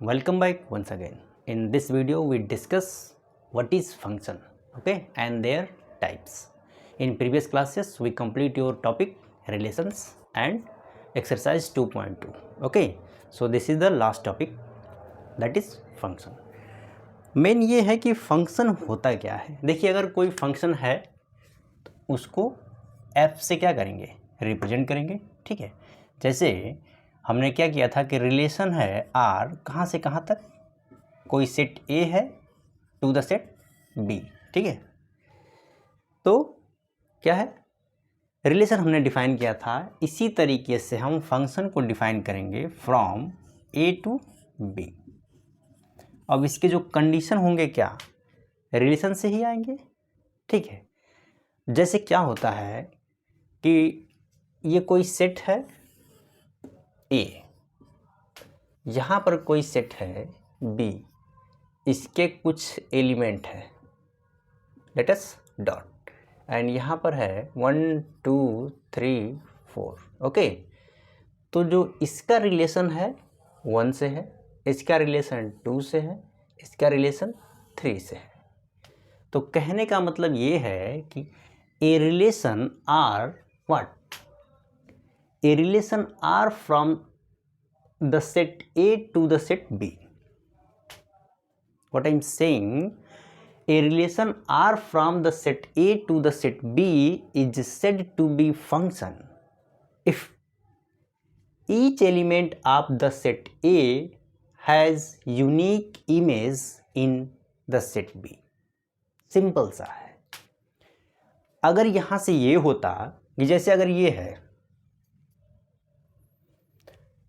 welcome back once again. In this video we discuss what is function, okay, and their types. In previous classes we complete your topic relations and exercise 2.2, okay. So this is the last topic, that is function. Main ये है कि function होता क्या है. देखिए, अगर कोई function है तो उसको f से क्या करेंगे, रिप्रेजेंट करेंगे, ठीक है. जैसे हमने क्या किया था कि रिलेशन है R कहाँ से कहाँ तक, कोई सेट A है टू द सेट B, ठीक है. तो क्या है, रिलेशन हमने डिफाइन किया था. इसी तरीके से हम फंक्शन को डिफाइन करेंगे फ्रॉम A टू B. अब इसके जो कंडीशन होंगे क्या, रिलेशन से ही आएंगे, ठीक है. जैसे क्या होता है कि ये कोई सेट है A, यहाँ पर कोई सेट है B, इसके कुछ एलिमेंट है, लेट अस डॉट, एंड यहाँ पर है 1 2 3 4, ओके. तो जो इसका रिलेशन है 1 से है, इसका रिलेशन 2 से है, इसका रिलेशन 3 से है. तो कहने का मतलब ये है कि a relation R what, a relation R from the set A to the set B. What I am saying, a relation R from the set A to the set B is said to be function if each element of the set A has unique image in the set B. Simple सा है. अगर यहाँ से ये होता कि जैसे अगर ये है,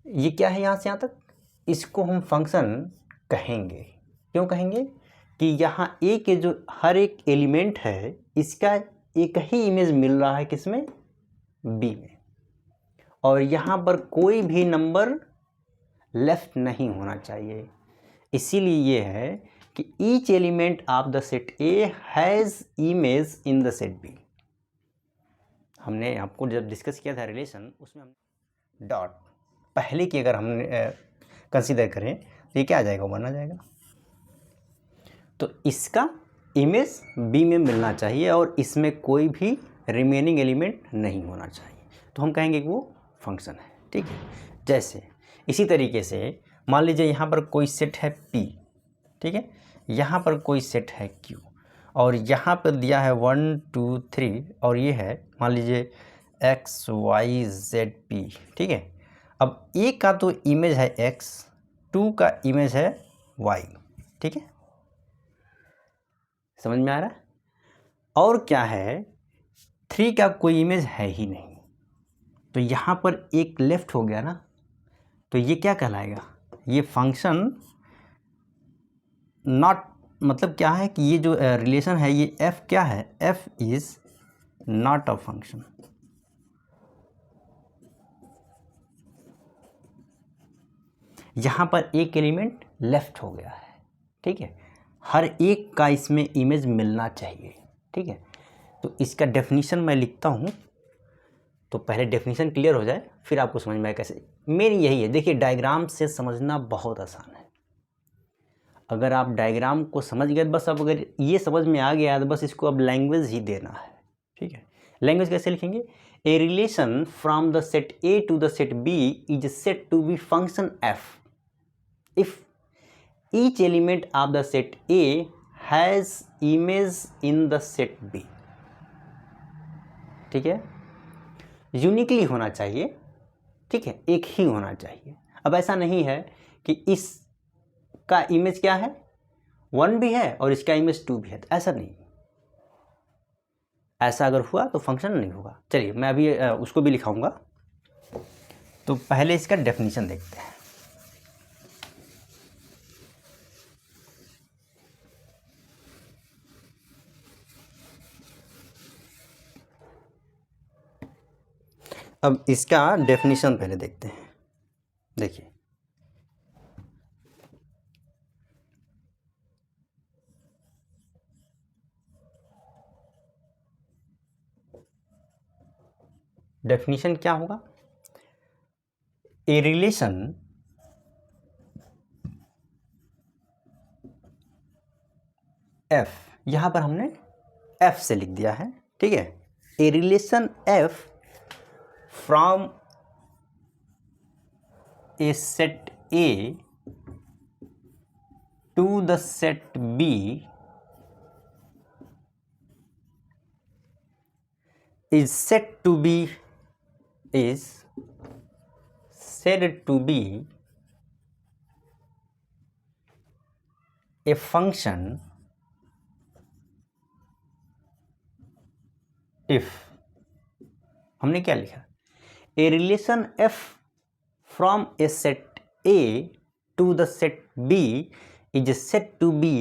ये क्या है यहाँ से यहाँ तक, इसको हम फंक्शन कहेंगे. क्यों कहेंगे कि यहाँ ए के जो हर एक एलिमेंट है इसका एक ही इमेज मिल रहा है किसमें, बी में, और यहाँ पर कोई भी नंबर लेफ्ट नहीं होना चाहिए. इसीलिए ये है कि each element of the set A has image in the set B. हमने आपको जब डिस्कस किया था रिलेशन, उसमें हम डॉट पहले की अगर हम कंसीडर करें तो ये क्या आ जाएगा, 1 आ जाएगा. तो इसका इमेज बी में मिलना चाहिए और इसमें कोई भी रिमेनिंग एलिमेंट नहीं होना चाहिए, तो हम कहेंगे कि वो फंक्शन है, ठीक है. जैसे इसी तरीके से मान लीजिए यहाँ पर कोई सेट है P, ठीक है, यहाँ पर कोई सेट है Q, और यहाँ पर दिया है 1 2 3, और ये है मान लीजिए X Y Z P, ठीक है. अब A का तो इमेज है X, 2 का इमेज है Y, ठीक है, समझ में आ रहा है. और क्या है, 3 का कोई इमेज है ही नहीं, तो यहाँ पर एक लेफ्ट हो गया ना, तो ये क्या कहलाएगा, ये फंक्शन नॉट, मतलब क्या है कि ये जो रिलेशन है ये F क्या है, F is not a function. यहाँ पर एक एलिमेंट लेफ्ट हो गया है, ठीक है, हर एक का इसमें इमेज मिलना चाहिए, ठीक है. तो इसका डेफिनेशन मैं लिखता हूँ, तो पहले डेफिनेशन क्लियर हो जाए फिर आपको समझ में आए कैसे. मेन यही है, देखिए डायग्राम से समझना बहुत आसान है. अगर आप डायग्राम को समझ गए बस, अब अगर ये समझ में आ गया तो बस इसको अब लैंग्वेज ही देना है, ठीक है. लैंग्वेज कैसे लिखेंगे, a relation from the set A to the set B is said to be function F if each element of the set A has image in the set B, ठीक है. Uniquely होना चाहिए, ठीक है, एक ही होना चाहिए. अब ऐसा नहीं है कि इसका इमेज क्या है 1 भी है और इसका इमेज 2 भी है, तो ऐसा नहीं. ऐसा अगर हुआ तो फंक्शन नहीं होगा. चलिए मैं अभी उसको भी लिखाऊंगा. तो पहले इसका डेफिनेशन देखते हैं. अब इसका डेफिनेशन पहले देखते हैं. देखिए, डेफिनेशन क्या होगा, ए रिलेशन एफ, यहाँ पर हमने एफ से लिख दिया है, ठीक है। A relation F from a set A to the set B is said to be a function if, हमने क्या लिखा, a relation f from a set A to the set B is said to be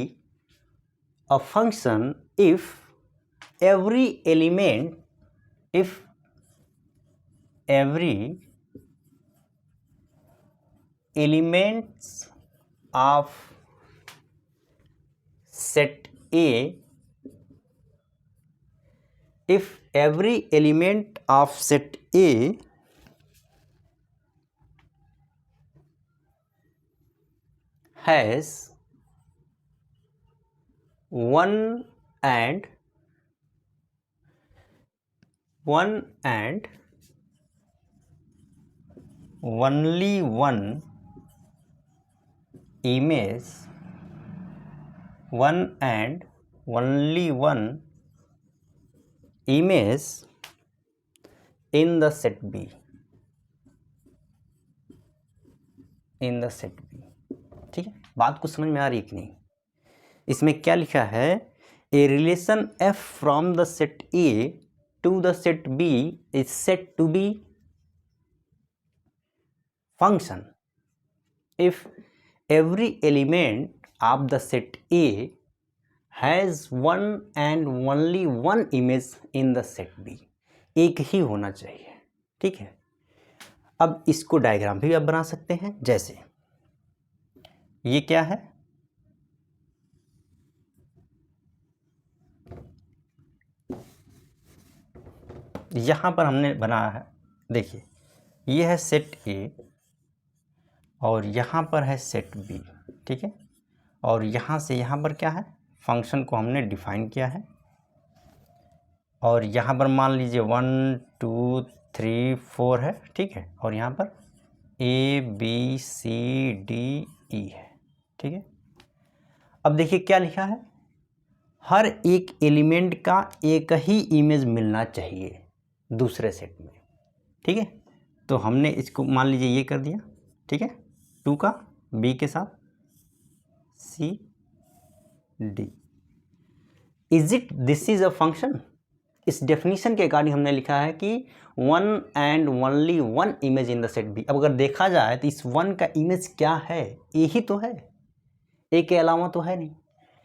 a function if every elements of set A, if every element of set A has one and only one image, one and only one image in the set B, in the set B, ठीक है। बात को समझ में आ रही है कि नहीं? इसमें क्या लिखा है, a relation F from the set A to the set B is said to be function if every element of the set A has one and only one image in the set B, एक ही होना चाहिए, ठीक है। अब इसको diagram भी आप बना सकते हैं, जैसे ये क्या है, यहां पर हमने बनाया है, देखिए ये है सेट A और यहाँ पर है सेट बी, ठीक है। और यहाँ से यहाँ पर क्या है, फंक्शन को हमने डिफाइन किया है और यहाँ पर मान लीजिए 1 2 3 4 है, ठीक है। और यहाँ पर A B C D E है, ठीक है। अब देखिए क्या लिखा है, हर एक एलिमेंट का एक ही इमेज मिलना चाहिए दूसरे सेट में, ठीक है। तो हमने इसको मान लीजिए ये कर दिया, ठीक है, 2 का बी के साथ C D, is it this is a function. इस डेफिनेशन के अकॉर्डिंग हमने लिखा है कि one and only one image in the set B. अब अगर देखा जाए तो इस वन का इमेज क्या है, ए ही तो है, ए के अलावा तो है नहीं।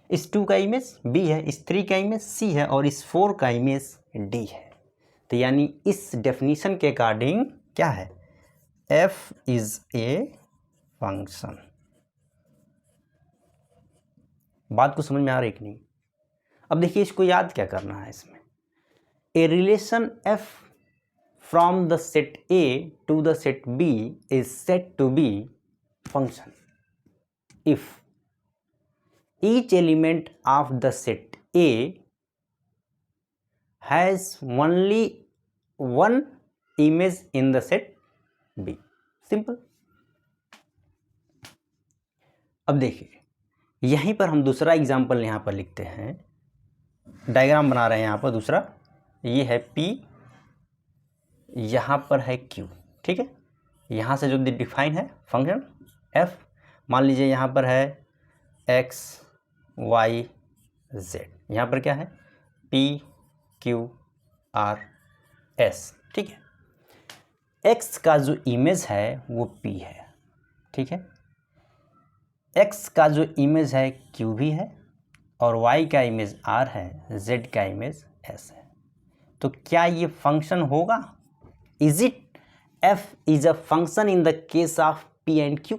इस 2 का इमेज बी है, इस 3 का इमेज सी है और इस 4 का इमेज डी है। तो यानी इस डेफिनेशन के अकॉर्डिंग क्या है, एफ इज ए फंक्शन। बात को समझ में आ रही है कि नहीं? अब देखिए इसको याद क्या करना है, इसमें a relation F from the set A to the set B is said to be function if each element of the set A has only one image in the set B. Simple. अब देखिए यहीं पर हम दूसरा example यहाँ पर लिखते हैं, डायग्राम बना रहे हैं यहाँ पर दूसरा, ये है P, यहाँ पर है Q, ठीक है। यहाँ से जो डिफाइन है फंक्शन F, मान लीजिए यहाँ पर है X Y Z, यहाँ पर क्या है P Q R S, ठीक है। X का जो इमेज है वो P है, ठीक है। X का जो इमेज है Q भी है और Y का इमेज R है, Z का इमेज S है। तो क्या ये फंक्शन होगा? Is it F is a function in the case of P and Q,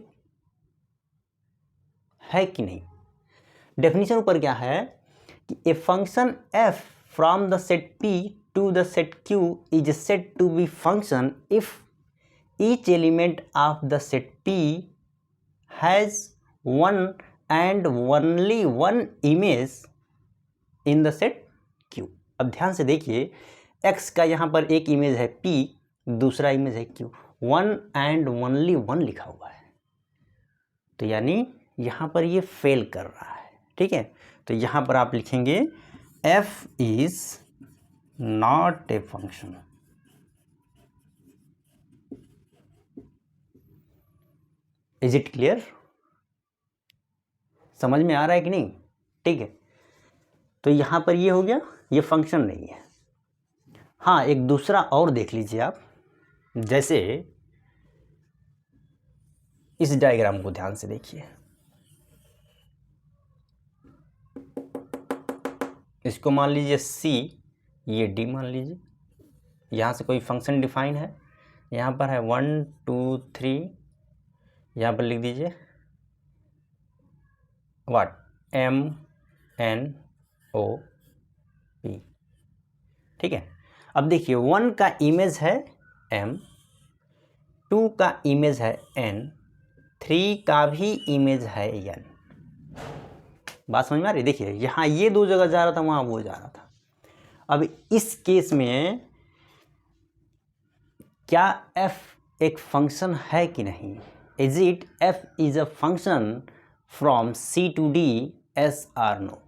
है कि नहीं? डेफिनेशन ऊपर क्या है कि a function F from the set P to the set Q is said to be function if each element of the set P has one and only one image in the set Q। अब ध्यान से देखिए, X का यहाँ पर एक image है P, दूसरा इमेज है Q, one and only one लिखा हुआ है, तो यानी यहाँ पर ये फेल कर रहा है। ठीक है, तो यहाँ पर आप लिखेंगे F is not a function. Is it clear? समझ में आ रहा है कि नहीं? ठीक है, तो यहाँ पर ये हो गया, ये फंक्शन नहीं है। हाँ, एक दूसरा और देख लीजिए आप, जैसे इस डायग्राम को ध्यान से देखिए, इसको मान लीजिए C, ये D मान लीजिए। यहाँ से कोई फंक्शन डिफाइन है, यहाँ पर है 1 2 3, यहाँ पर लिख दीजिए what, M N O P। ठीक है, अब देखिए 1 का इमेज है M, 2 का इमेज है N, 3 का भी इमेज है N। बात समझ में आ रही? देखिए यहाँ ये दो जगह जा रहा था, वहाँ वो जा रहा था। अब इस केस में क्या f एक फंक्शन है कि नहीं? Is it f is a function from C to D, yes or no?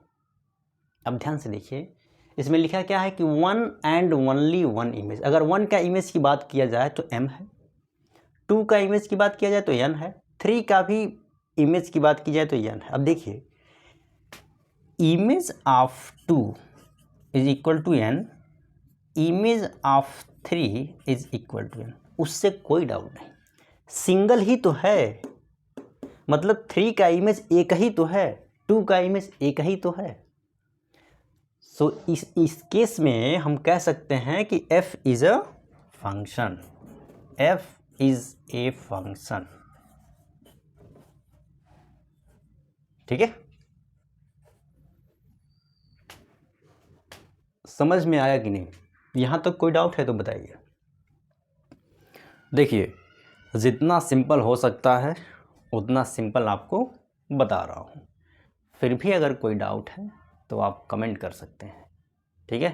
अब ध्यान से देखिए, इसमें लिखा क्या है कि one and only one image. अगर 1 का इमेज की बात किया जाए तो M है, 2 का इमेज की बात किया जाए तो N है, 3 का भी इमेज की बात की जाए तो N है। अब देखिए, image of 2 is equal to N, image of 3 is equal to N, उससे कोई डाउट नहीं। सिंगल ही तो है, मतलब 3 का इमेज एक ही तो है, 2 का इमेज एक ही तो है। सो इस केस में हम कह सकते हैं कि f is a function, f is a function. ठीक है, समझ में आया कि नहीं? यहाँ तक कोई डाउट है तो बताइए। देखिए, जितना सिंपल हो सकता है उतना सिंपल आपको बता रहा हूँ, फिर भी अगर कोई डाउट है तो आप कमेंट कर सकते हैं। ठीक है,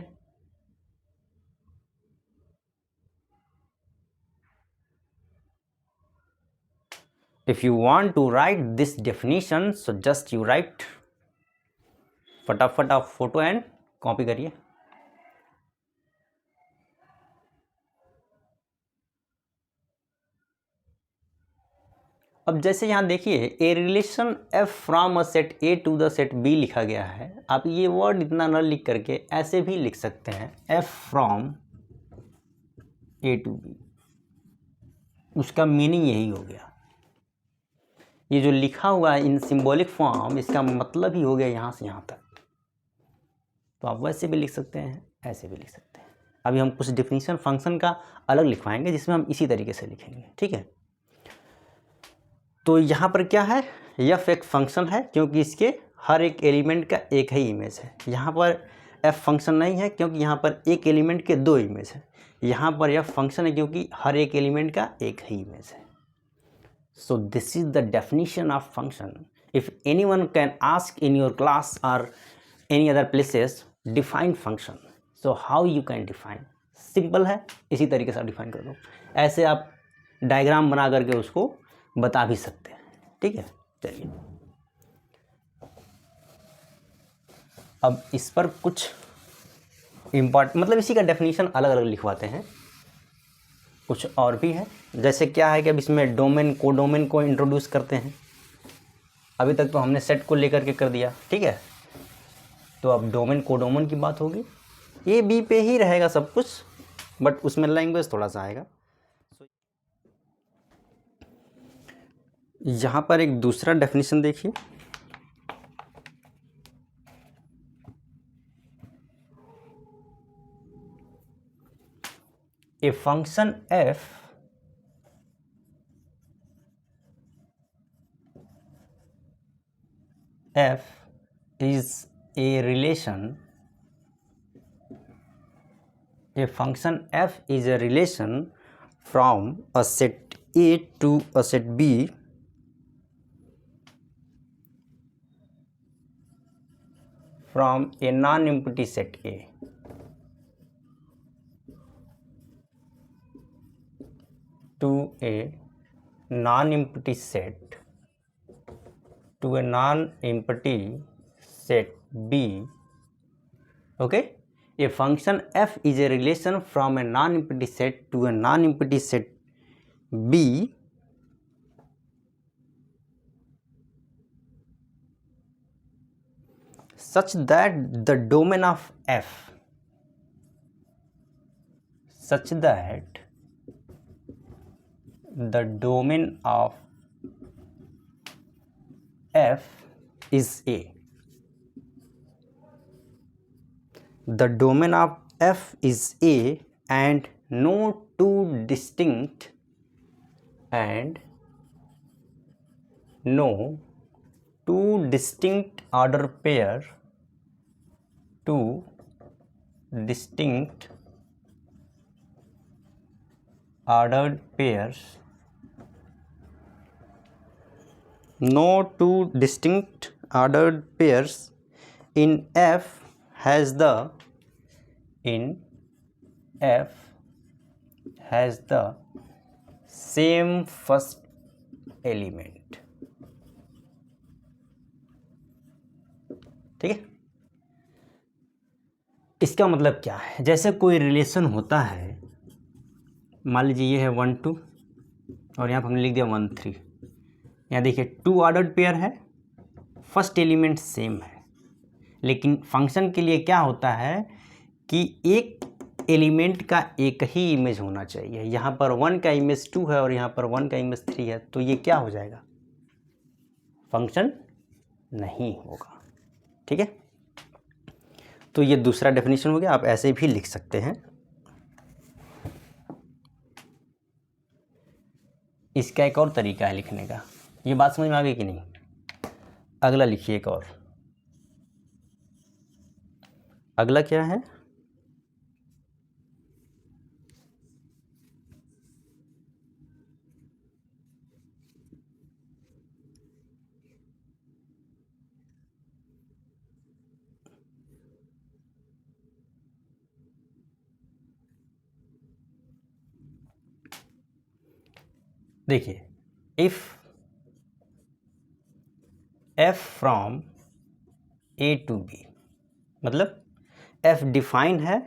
if you want to write this definition so just you write, फटाफट आप फोटो एंड कॉपी करिए। अब जैसे यहाँ देखिए, a relation f from a set A to the set B लिखा गया है। आप ये वर्ड इतना न लिख करके ऐसे भी लिख सकते हैं, f from A to B, उसका मीनिंग यही हो गया। ये जो लिखा हुआ है इन सिंबॉलिक फॉर्म, इसका मतलब ही हो गया यहाँ से यहाँ तक। तो आप वैसे भी लिख सकते हैं, ऐसे भी लिख सकते हैं। अभी हम कुछ डेफिनेशन फंक्शन का अलग लिखवाएंगे जिसमें हम इसी तरीके से लिखेंगे। ठीक है, तो यहाँ पर क्या है, f एक फंक्शन है क्योंकि इसके हर एक एलिमेंट का एक ही इमेज है। यहाँ पर f फंक्शन नहीं है क्योंकि यहाँ पर एक एलिमेंट के दो इमेज है। यहाँ पर f फंक्शन है क्योंकि हर एक एलिमेंट का एक ही इमेज है। So this is the definition of function. If anyone can ask in your class और any other places define function, so how you can define? Simple है, इसी तरीके से आप डिफाइन कर दो। ऐसे आप डायग्राम बना करके उसको बता भी सकते हैं। ठीक है, चलिए अब इस पर कुछ मतलब इसी का डेफिनेशन अलग अलग लिखवाते हैं। कुछ और भी है, जैसे क्या है कि अब इसमें डोमेन कोडोमेन को इंट्रोड्यूस करते हैं। अभी तक तो हमने सेट को लेकर के कर दिया। ठीक है, तो अब डोमेन कोडोमेन की बात होगी। ए बी पे ही रहेगा सब कुछ, बट उसमें लैंग्वेज थोड़ा सा आएगा। यहाँ पर एक दूसरा डेफिनेशन देखिए, ए function f is a relation, a function f is a relation from a set A to a set B from a non-empty set A to a non-empty set B. Okay, a function f is a relation from a non-empty set to a non-empty set B such that the domain of f is A. The domain of f is A and no two distinct order pair ordered pairs in F has the same first element. ठीक है, इसका मतलब क्या है? जैसे कोई relation होता है, मान लीजिए ये है 1 2 और यहाँ पर हमने लिख दिया 1 3। यहाँ देखिए 2 ऑर्डर्ड पेयर है, फर्स्ट एलिमेंट सेम है, लेकिन फंक्शन के लिए क्या होता है कि एक एलिमेंट का एक ही इमेज होना चाहिए। यहाँ पर 1 का इमेज 2 है और यहाँ पर 1 का इमेज 3 है, तो ये क्या हो जाएगा? फंक्शन नहीं होगा। ठीक है, तो ये दूसरा डेफिनेशन हो गया। आप ऐसे भी लिख सकते हैं। इसका एक और तरीका है लिखने का। ये बात समझ में आ गई कि नहीं? अगला लिखिए एक और। अगला क्या है? देखिए, if f from a to b, मतलब f डिफाइन है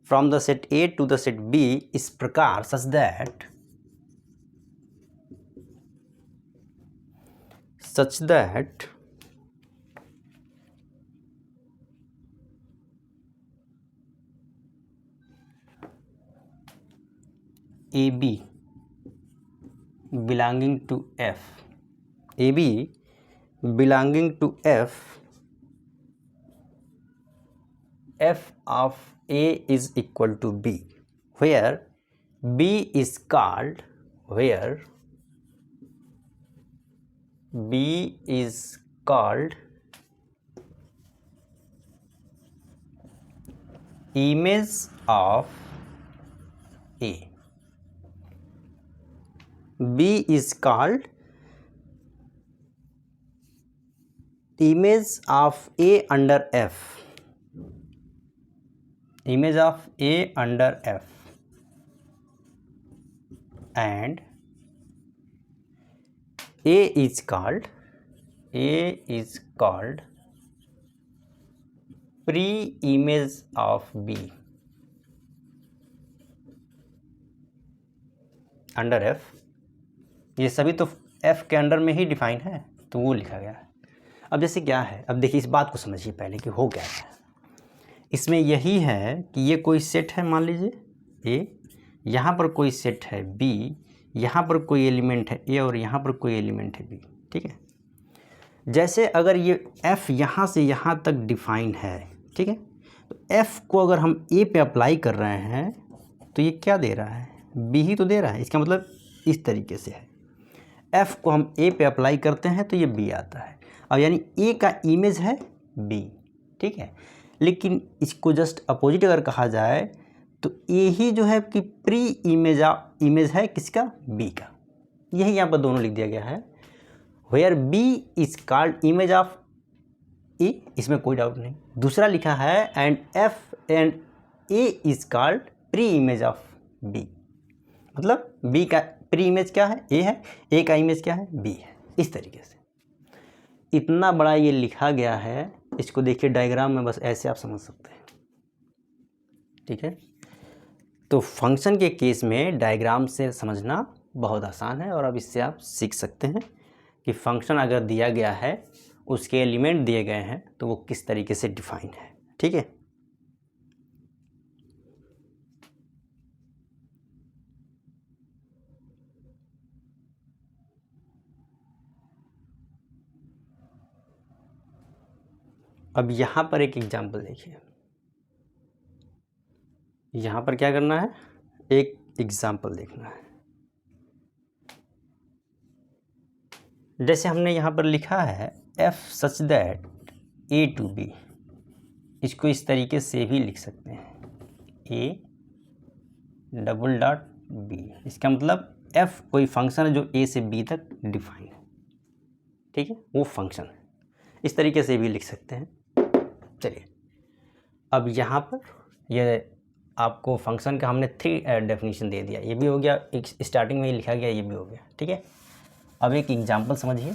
from the set a to the set b इस प्रकार such that AB belonging to F, AB belonging to F, f of A is equal to B, where B is called image of A. B is called image of A under F. Image of A under F, and A is called pre-image of B under F. ये सभी तो F के under में ही define है, तो वो लिखा गया है। अब जैसे क्या है, अब देखिए इस बात को समझिए पहले कि हो क्या है। इसमें यही है कि ये कोई सेट है, मान लीजिए A, यहाँ पर कोई सेट है B, यहाँ पर कोई एलिमेंट है A और यहाँ पर कोई एलिमेंट है B। ठीक है, जैसे अगर ये F यहाँ से यहाँ तक डिफाइन है, ठीक है, तो F को अगर हम A पे अप्लाई कर रहे हैं तो ये क्या दे रहा है? B ही तो दे रहा है। इसका मतलब इस तरीके से है, F को हम A पे अप्लाई करते हैं तो ये B आता है। अब यानी A का इमेज है B, ठीक है, लेकिन इसको जस्ट अपोजिट अगर कहा जाए तो A ही जो है कि प्री इमेज है किसका? B का। यही यहाँ पर दोनों लिख दिया गया है, where B is called image of A, इसमें कोई डाउट नहीं। दूसरा लिखा है and F and A is called pre image of B, मतलब बी का प्री इमेज क्या है, ए है, ए का इमेज क्या है, बी है। इस तरीके से इतना बड़ा ये लिखा गया है, इसको देखिए डायग्राम में, बस ऐसे आप समझ सकते हैं। ठीक है, तो फंक्शन के केस में डायग्राम से समझना बहुत आसान है, और अब इससे आप सीख सकते हैं कि फंक्शन अगर दिया गया है, उसके एलिमेंट दिए गए हैं, तो वो किस तरीके से डिफाइन है। ठीक है, अब यहाँ पर एक एग्जांपल देखिए। यहाँ पर क्या करना है, एक एग्जांपल देखना है। जैसे हमने यहाँ पर लिखा है f such that a to b, इसको इस तरीके से भी लिख सकते हैं, a डबल डॉट b। इसका मतलब f कोई फंक्शन है जो a से b तक डिफाइन है। ठीक है, वो फंक्शन है, इस तरीके से भी लिख सकते हैं। चलिए, अब यहाँ पर ये आपको फंक्शन का हमने 3 डेफिनेशन दे दिया, ये भी हो गया, एक स्टार्टिंग में ही लिखा गया, ये भी हो गया। ठीक है, अब एक एग्जांपल समझिए।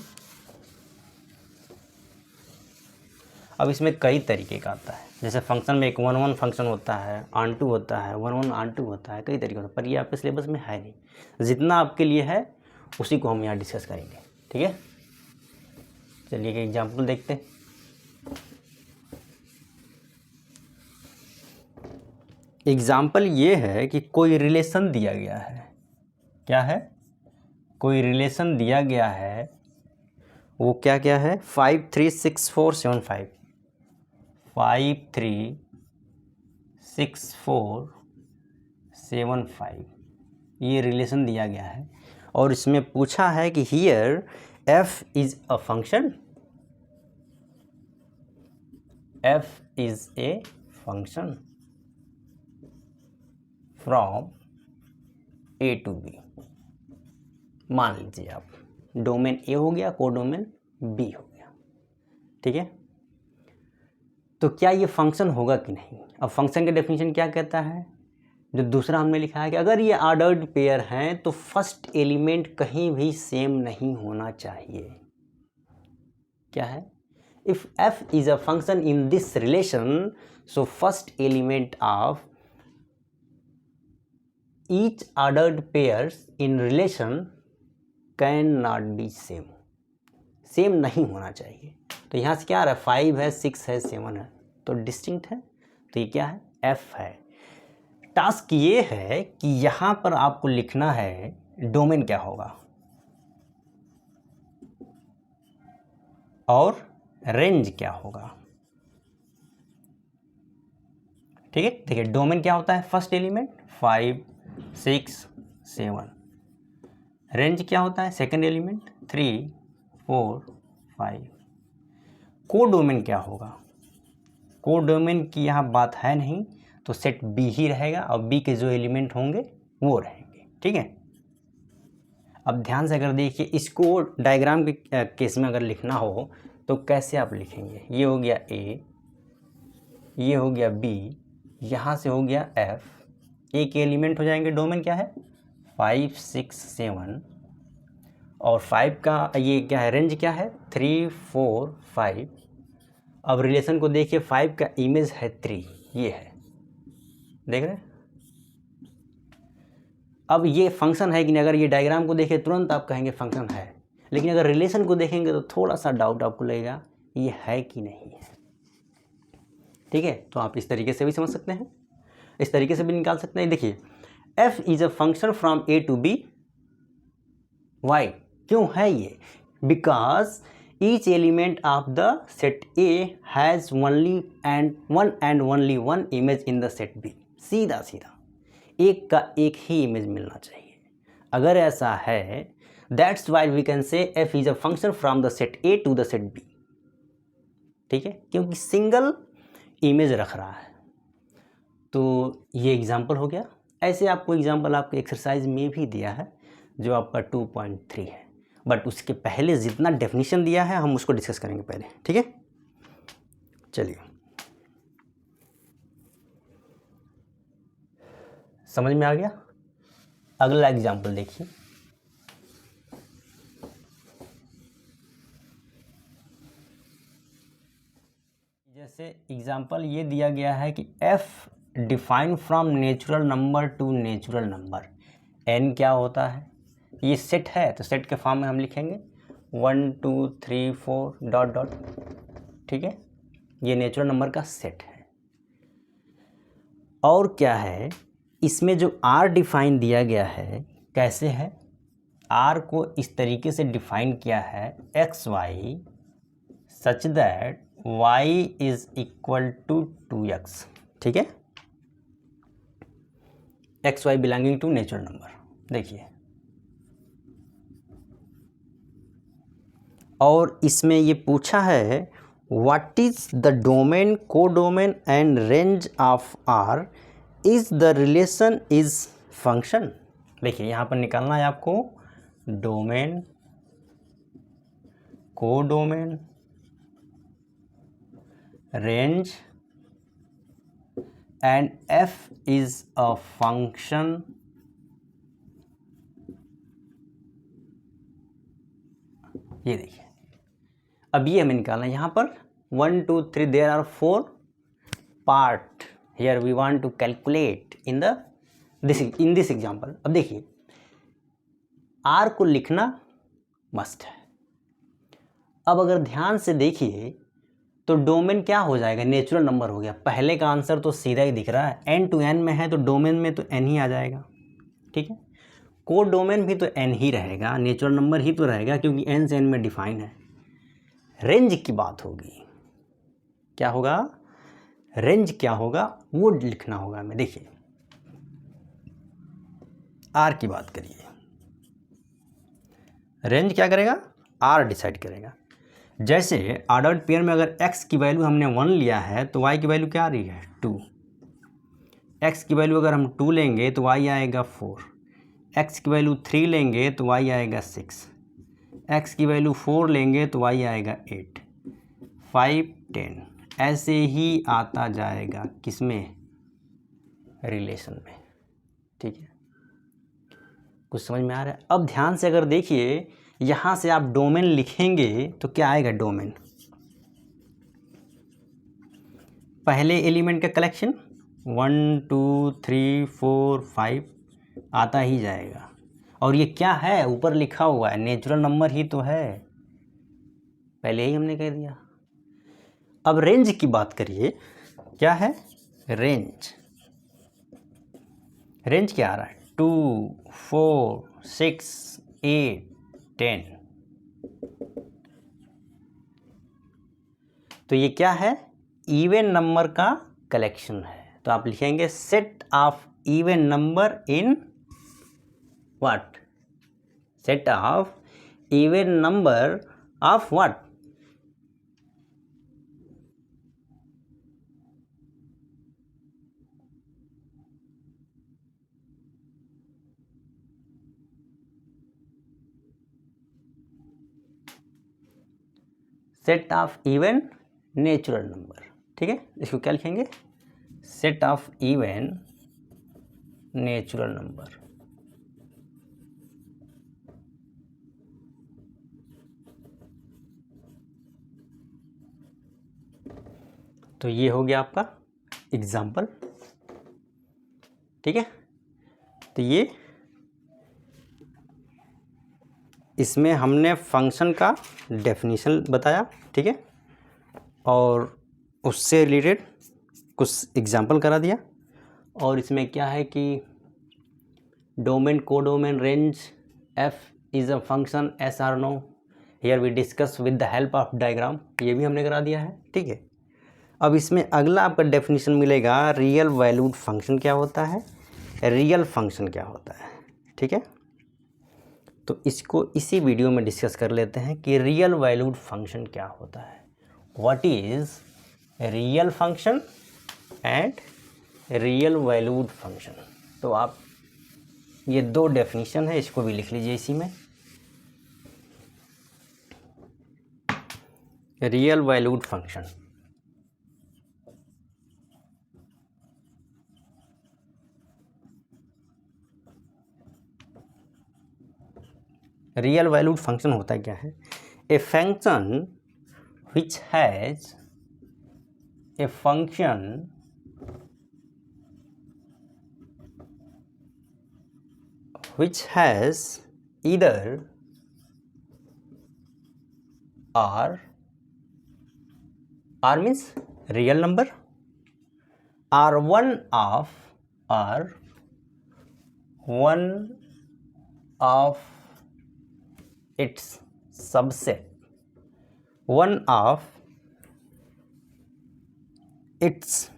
अब इसमें कई तरीके का आता है, जैसे फंक्शन में एक 1-1 फंक्शन होता है, ऑन-टू होता है, 1-1 ऑन-टू होता है, कई तरीके होता है, पर ये आपके सिलेबस में है नहीं। जितना आपके लिए है उसी को हम यहाँ डिस्कस करेंगे। ठीक है, चलिए एक एग्जांपल देखते हैं। एग्जाम्पल ये है कि कोई रिलेशन दिया गया है, क्या है, कोई रिलेशन दिया गया है, वो क्या क्या है, 5 3 6 4 7 5, 5 3 6 4 7 5, ये रिलेशन दिया गया है, और इसमें पूछा है कि here f is a function, f is a function from A to B. मान लीजिए आप, डोमेन ए हो गया, कोडोमेन बी हो गया। ठीक है, तो क्या ये फंक्शन होगा कि नहीं। अब फंक्शन का डेफिनेशन क्या कहता है, जो दूसरा हमने लिखा है कि अगर ये ऑर्डर्ड पेयर हैं तो फर्स्ट एलिमेंट कहीं भी सेम नहीं होना चाहिए। क्या है, if f is a function in this relation, so first element of each ordered pairs in relation can not be same, same नहीं होना चाहिए। तो यहाँ से क्या आ रहा है, 5 है, 6 है, 7 है, तो डिस्टिंक्ट है, तो ये क्या है, f है। टास्क ये है कि यहाँ पर आपको लिखना है डोमेन क्या होगा और रेंज क्या होगा। ठीक है, देखिए डोमेन क्या होता है, फर्स्ट एलिमेंट 5 6 7, रेंज क्या होता है, सेकंड एलिमेंट 3 4 5। कोडोमेन क्या होगा, कोडोमेन की यहाँ बात है नहीं, तो सेट बी ही रहेगा और बी के जो एलिमेंट होंगे वो रहेंगे। ठीक है, अब ध्यान से अगर देखिए, इसको डायग्राम के केस में अगर लिखना हो तो कैसे आप लिखेंगे, ये हो गया ए, ये हो गया बी, यहाँ से हो गया एफ, ए के एलिमेंट हो जाएंगे, डोमेन क्या है 5 6 7, और 5 का ये क्या है, रेंज क्या है 3 4 5। अब रिलेशन को देखिए, 5 का इमेज है 3, ये है, देख रहे हैं। अब ये फंक्शन है कि नहीं, अगर ये डायग्राम को देखें तुरंत आप कहेंगे फंक्शन है, लेकिन अगर रिलेशन को देखेंगे तो थोड़ा सा डाउट आपको लगेगा ये है कि नहीं है। ठीक है, तो आप इस तरीके से भी समझ सकते हैं, इस तरीके से भी निकाल सकते हैं। देखिए f is a function from a to b, why, क्यों है ये, because each element of the set a has only one image in the set b। सीधा सीधा एक का एक ही इमेज मिलना चाहिए। अगर ऐसा है, that's why we can say f is a function from the set a to the set b। ठीक है, क्योंकि सिंगल इमेज रख रहा है। तो ये एग्जाम्पल हो गया। ऐसे आपको एग्जाम्पल आपके एक्सरसाइज में भी दिया है जो आपका 2.3 है, बट उसके पहले जितना डेफिनेशन दिया है हम उसको डिस्कस करेंगे पहले। ठीक है, चलिए समझ में आ गया। अगला एग्जाम्पल देखिए। जैसे एग्जाम्पल ये दिया गया है कि f define from natural number two natural number. n क्या होता है, ये सेट है तो सेट के फॉर्म में हम लिखेंगे 1 2 3 4 डॉट डॉट, ठीक है, ये नेचुरल नंबर का सेट है। और क्या है, इसमें जो r डिफाइन दिया गया है कैसे है, r को इस तरीके से डिफाइन किया है x y such that y is equal to 2x, ठीक है, x y belonging to natural number. देखिए और इसमें ये पूछा है what is the domain, codomain and range of R is the relation is function. देखिए यहाँ पर निकालना है आपको domain, codomain, range and f is a function ये देखिए। अब ये हमें निकालना है यहाँ पर 1 2 3 there are 4 part here we want to calculate in this example. अब देखिए r को लिखना मस्ट है। अब अगर ध्यान से देखिए तो डोमेन क्या हो जाएगा, नेचुरल नंबर हो गया। पहले का आंसर तो सीधा ही दिख रहा है, n टू n में है तो डोमेन में तो n ही आ जाएगा, ठीक है। कोड डोमेन भी तो n ही रहेगा, नेचुरल नंबर ही तो रहेगा क्योंकि n से n में डिफाइन है। रेंज की बात होगी, क्या होगा, रेंज क्या होगा वो लिखना होगा हमें। देखिए r की बात करिए, रेंज क्या करेगा, r डिसाइड करेगा। जैसे ऑर्डर्ड पेयर में अगर x की वैल्यू हमने 1 लिया है तो y की वैल्यू क्या आ रही है 2, x की वैल्यू अगर हम 2 लेंगे तो y आएगा 4, x की वैल्यू 3 लेंगे तो y आएगा 6, x की वैल्यू 4 लेंगे तो y आएगा 8, 5 10, ऐसे ही आता जाएगा किसमें, रिलेशन में, ठीक है। कुछ समझ में आ रहा है। अब ध्यान से अगर देखिए यहाँ से आप डोमेन लिखेंगे तो क्या आएगा, डोमेन पहले एलिमेंट का कलेक्शन 1 2 3 4 5 आता ही जाएगा। और ये क्या है, ऊपर लिखा हुआ है नेचुरल नंबर ही तो है, पहले ही हमने कह दिया। अब रेंज की बात करिए, क्या है रेंज, रेंज क्या आ रहा है 2 4 6 8 10, तो ये क्या है, इवन नंबर का कलेक्शन है। तो आप लिखेंगे set of even number in what, set of even number of what, set of even natural number, ठीक है। इसको क्या लिखेंगे, set of even natural number. तो ये हो गया आपका एग्जाम्पल, ठीक है। तो ये इसमें हमने फंक्शन का डेफिनेशन बताया, ठीक है, और उससे रिलेटेड कुछ एग्जाम्पल करा दिया। और इसमें क्या है कि domain, codomain, range, f is a function, yes or no, here we discuss with the help of diagram, ये भी हमने करा दिया है, ठीक है। अब इसमें अगला आपका डेफिनेशन मिलेगा, रियल वैल्यूड फंक्शन क्या होता है, रियल फंक्शन क्या होता है, ठीक है। तो इसको इसी वीडियो में डिस्कस कर लेते हैं कि रियल वैल्यूड फंक्शन क्या होता है, what is real function and real valued function. तो आप ये दो डेफिनेशन है, इसको भी लिख लीजिए इसी में। Real valued function, real valued function होता क्या है? A function which has a function which has either r means real number, or one of its subset, one of its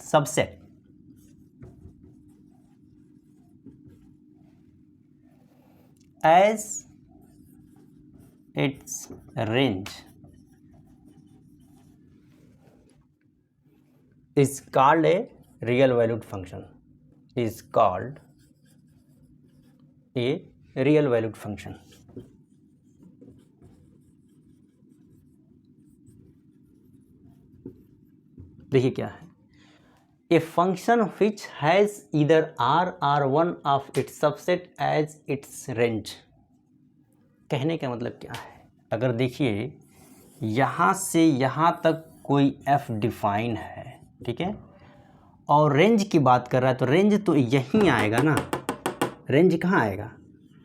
subset, as its range is called a real valued function, is called a real valued function. देखिए क्या है, a function which has either R R one of its subset as its range. कहने का मतलब क्या है, अगर देखिए यहाँ से यहाँ तक कोई एफ डिफाइन है, ठीक है, और रेंज की बात कर रहा है तो रेंज तो यहीं आएगा ना। रेंज कहाँ आएगा,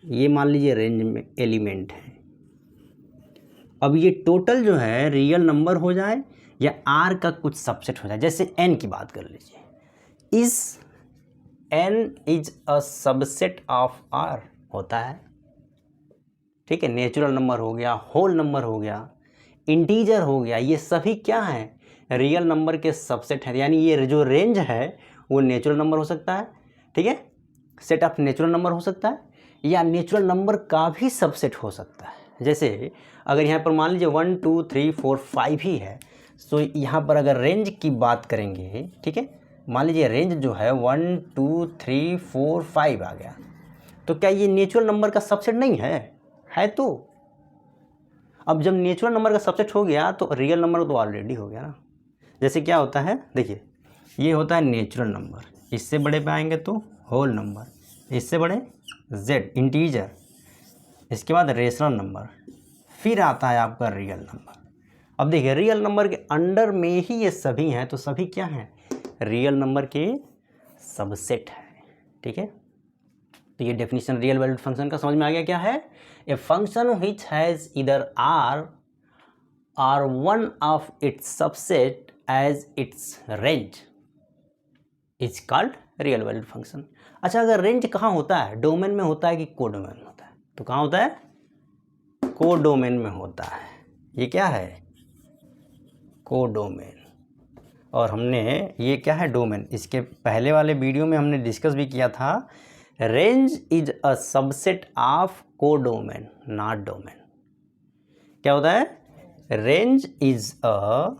ये मान लीजिए रेंज में एलिमेंट है। अब ये टोटल जो है रियल नंबर हो जाए या आर का कुछ सबसेट हो जाए, जैसे एन की बात कर लीजिए, इस N is a subset of R होता है, ठीक है। नेचुरल नंबर हो गया, होल नंबर हो गया, इंटीजर हो गया, ये सभी क्या हैं, रियल नंबर के सबसेट हैं। यानी ये जो रेंज है वो नेचुरल नंबर हो सकता है, ठीक है, सेट ऑफ नेचुरल नंबर हो सकता है, या नेचुरल नंबर का भी सबसेट हो सकता है। जैसे अगर यहाँ पर मान लीजिए 1 2 3 4 5 ही है, तो यहाँ पर अगर रेंज की बात करेंगे, ठीक है, मान लीजिए रेंज जो है 1 2 3 4 5 आ गया, तो क्या ये नेचुरल नंबर का सबसेट नहीं है तो। अब जब नेचुरल नंबर का सबसेट हो गया तो रियल नंबर तो ऑलरेडी हो गया ना। जैसे क्या होता है, देखिए ये होता है नेचुरल नंबर, इससे बड़े पे आएंगे तो होल नंबर, इससे बड़े जेड इंटीजर, इसके बाद रेशनल नंबर, फिर आता है आपका रियल नंबर। अब देखिए रियल नंबर के अंडर में ही ये सभी हैं, तो सभी क्या हैं, रियल नंबर के सबसेट है, ठीक है। तो ये डेफिनेशन रियल वैल्यूड फंक्शन का समझ में आ गया क्या है। A function which has either R or one of its subset as its range is called real valued function. अच्छा, अगर रेंज कहाँ होता है, डोमेन में होता है कि को डोमेन में होता है, तो कहाँ होता है, को डोमेन में होता है। ये क्या है, को डोमेन, और हमने ये क्या है, डोमेन, इसके पहले वाले वीडियो में हमने डिस्कस भी किया था, range is a subset of को डोमेन नॉट डोमेन। क्या होता है, range is a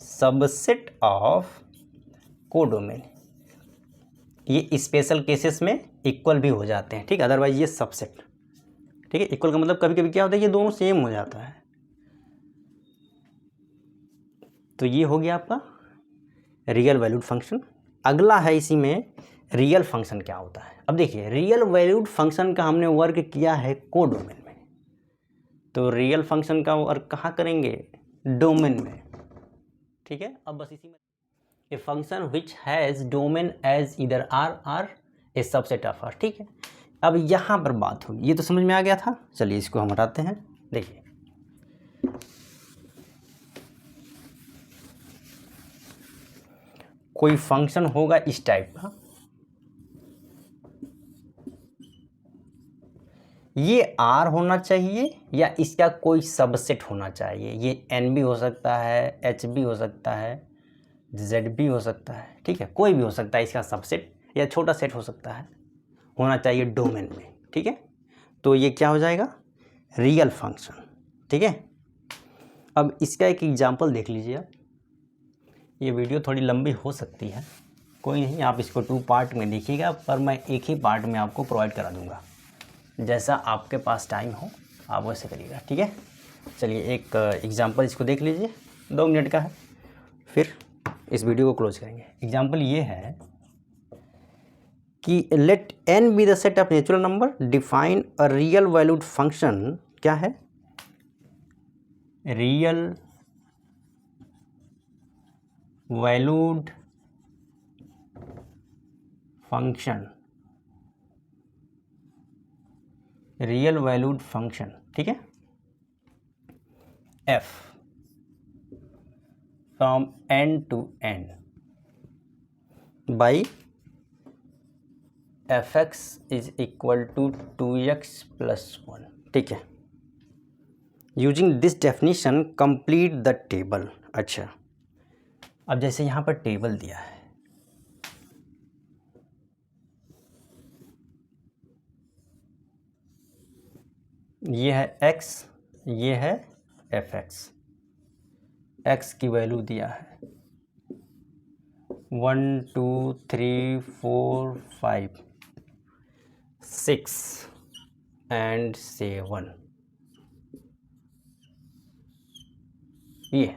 subset of को डोमेन। ये स्पेशल केसेस में इक्वल भी हो जाते हैं, ठीक, अदरवाइज ये सबसेट, ठीक है। इक्वल का मतलब कभी कभी क्या होता है, ये दोनों सेम हो जाता है। तो ये हो गया आपका रियल वैल्यूड फंक्शन। अगला है इसी में रियल फंक्शन क्या होता है। अब देखिए रियल वैल्यूड फंक्शन का हमने वर्क किया है को डोमेन में, तो रियल फंक्शन का वर्क कहाँ करेंगे, डोमेन में, ठीक है। अब बस इसी में a function which has domain as either R a subset of R, ठीक है। अब यहाँ पर बात होगी, ये तो समझ में आ गया था, चलिए इसको हम हटाते हैं। देखिए कोई फंक्शन होगा इस टाइप का, ये आर होना चाहिए या इसका कोई सबसेट होना चाहिए। ये एन भी हो सकता है, एच भी हो सकता है, जेड भी हो सकता है, ठीक है, कोई भी हो सकता है इसका सबसेट या छोटा सेट हो सकता है, होना चाहिए डोमेन में, ठीक है। तो ये क्या हो जाएगा, रियल फंक्शन, ठीक है। अब इसका एक एग्जांपल देख लीजिए आप, ये वीडियो थोड़ी लंबी हो सकती है, कोई नहीं, आप इसको 2 पार्ट में देखिएगा, पर मैं एक ही पार्ट में आपको प्रोवाइड करा दूंगा, जैसा आपके पास टाइम हो आप वैसे करिएगा, ठीक है। चलिए एक एग्जांपल इसको देख लीजिए, 2 मिनट का है, फिर इस वीडियो को क्लोज करेंगे। एग्जांपल ये है कि let n be the set of natural number, define a real valued function, क्या है, real valued function, real valued function, ठीक है, f फ्रॉम n to n by fx is equal to 2x plus 1, ठीक है। Using this definition complete the table. अच्छा, अब जैसे यहाँ पर टेबल दिया है, ये है x, ये है fx, x की वैल्यू दिया है 1 2 3 4 5 6 एंड 7, ये।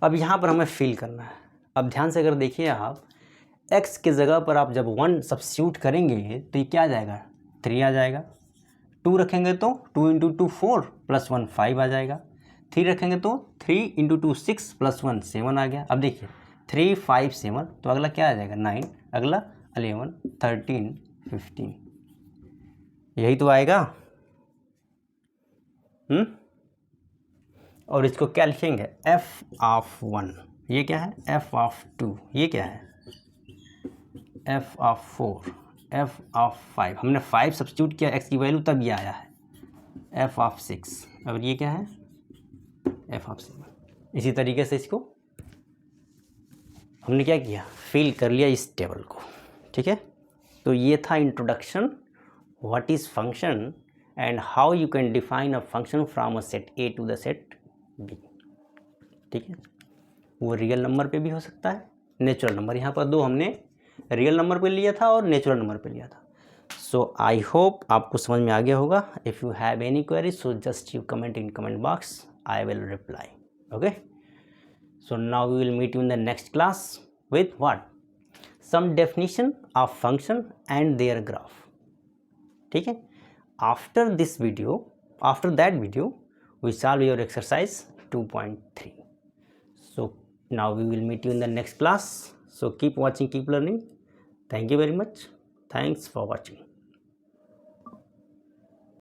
अब यहाँ पर हमें फिल करना है। अब ध्यान से अगर देखिए आप, x की जगह पर आप जब 1 सब्स्टिट्यूट करेंगे तो ये क्या आ जाएगा, 3 आ जाएगा। 2 रखेंगे तो 2 इंटू 2 4 प्लस 1 5 आ जाएगा। 3 रखेंगे तो 3 इंटू 2 6 प्लस 1 7 आ गया। अब देखिए 3 5 7, तो अगला क्या आ जाएगा 9, अगला 11 13 15, यही तो आएगा। और इसको क्या लिखेंगे, f ऑफ 1, ये क्या है, f ऑफ 2, ये क्या है, f ऑफ 4, f ऑफ 5, हमने 5 सब्स्टिट्यूट किया x की वैल्यू तब ये आया है, f ऑफ 6, और ये क्या है, f ऑफ 7। इसी तरीके से इसको हमने क्या किया, फिल कर लिया इस टेबल को, ठीक है। तो ये था introduction, what is function and how you can define a function from a set A to the set B, ठीक है। वो रियल नंबर पे भी हो सकता है, नेचुरल नंबर, यहाँ पर दो हमने रियल नंबर पे लिया था और नेचुरल नंबर पे लिया था। सो आई होप आपको समझ में आ गया होगा। If you have any query so just you comment in comment box, I will reply, okay. So now we will meet you in the next class with what? Some definition of function and their graph. ठीक है? After this video, after that video, we solve your exercise 2.3. So now we will meet you in the next class. So keep watching, keep learning. Thank you very much. Thanks for watching.